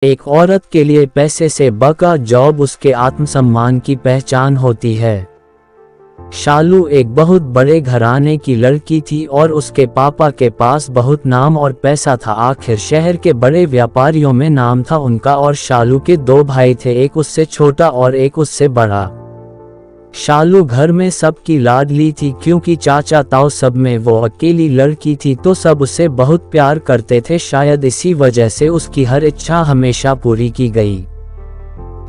एक औरत के लिए पैसे से बका जॉब उसके आत्मसम्मान की पहचान होती है। शालू एक बहुत बड़े घराने की लड़की थी और उसके पापा के पास बहुत नाम और पैसा था। आखिर शहर के बड़े व्यापारियों में नाम था उनका। और शालू के दो भाई थे, एक उससे छोटा और एक उससे बड़ा। शालू घर में सबकी लाडली थी क्योंकि चाचा ताऊ सब में वो अकेली लड़की थी, तो सब उसे बहुत प्यार करते थे। शायद इसी वजह से उसकी हर इच्छा हमेशा पूरी की गई।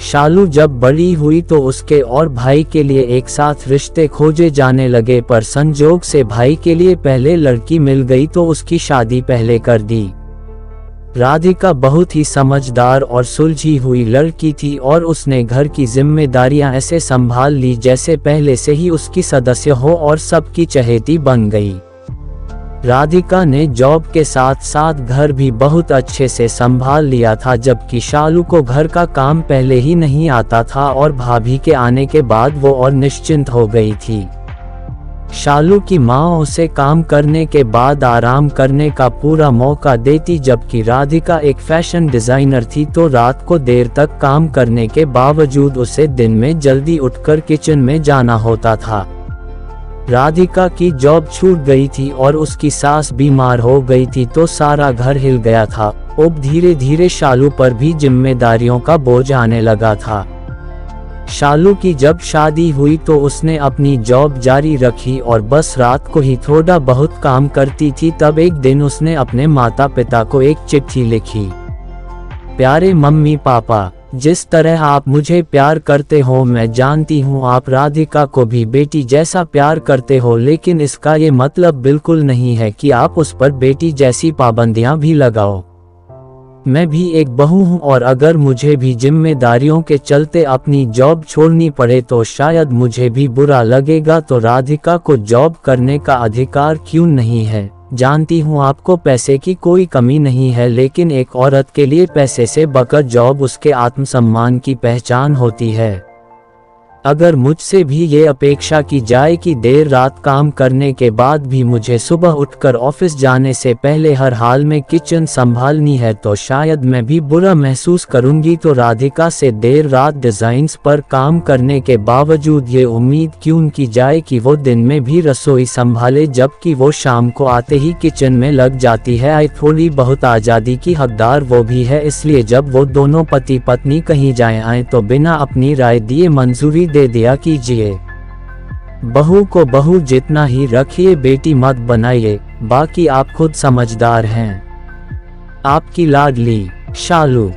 शालू जब बड़ी हुई तो उसके और भाई के लिए एक साथ रिश्ते खोजे जाने लगे, पर संजोग से भाई के लिए पहले लड़की मिल गई तो उसकी शादी पहले कर दी। राधिका बहुत ही समझदार और सुलझी हुई लड़की थी और उसने घर की जिम्मेदारियां ऐसे संभाल ली जैसे पहले से ही उसकी सदस्य हो और सबकी चहेती बन गई। राधिका ने जॉब के साथ साथ घर भी बहुत अच्छे से संभाल लिया था, जबकि शालू को घर का काम पहले ही नहीं आता था और भाभी के आने के बाद वो और निश्चिंत हो गई थी। शालू की माँ उसे काम करने के बाद आराम करने का पूरा मौका देती, जबकि राधिका एक फैशन डिजाइनर थी तो रात को देर तक काम करने के बावजूद उसे दिन में जल्दी उठकर किचन में जाना होता था। राधिका की जॉब छूट गई थी और उसकी सास बीमार हो गई थी तो सारा घर हिल गया था। अब धीरे धीरे शालू पर भी जिम्मेदारियों का बोझ आने लगा था। शालू की जब शादी हुई तो उसने अपनी जॉब जारी रखी और बस रात को ही थोड़ा बहुत काम करती थी। तब एक दिन उसने अपने माता पिता को एक चिट्ठी लिखी। प्यारे मम्मी पापा, जिस तरह आप मुझे प्यार करते हो मैं जानती हूँ आप राधिका को भी बेटी जैसा प्यार करते हो, लेकिन इसका ये मतलब बिल्कुल नहीं है कि आप उस पर बेटी जैसी पाबंदियां भी लगाओ। मैं भी एक बहू हूँ और अगर मुझे भी जिम्मेदारियों के चलते अपनी जॉब छोड़नी पड़े तो शायद मुझे भी बुरा लगेगा। तो राधिका को जॉब करने का अधिकार क्यों नहीं है? जानती हूँ आपको पैसे की कोई कमी नहीं है, लेकिन एक औरत के लिए पैसे से बढ़कर जॉब उसके आत्मसम्मान की पहचान होती है। अगर मुझसे भी ये अपेक्षा की जाए कि देर रात काम करने के बाद भी मुझे सुबह उठकर ऑफिस जाने से पहले हर हाल में किचन संभालनी है तो शायद मैं भी बुरा महसूस करूंगी। तो राधिका से देर रात डिजाइन्स पर काम करने के बावजूद ये उम्मीद क्यों की जाए कि वो दिन में भी रसोई संभाले, जबकि वो शाम को आते ही किचन में लग जाती है। थोड़ी बहुत आज़ादी की हकदार वो भी है, इसलिए जब वो दोनों पति पत्नी कहीं जाए आए तो बिना अपनी राय दिए मंजूरी दे दिया कीजिए। बहू को बहू जितना ही रखिए, बेटी मत बनाइए, बाकी आप खुद समझदार हैं। आपकी लाडली शालू।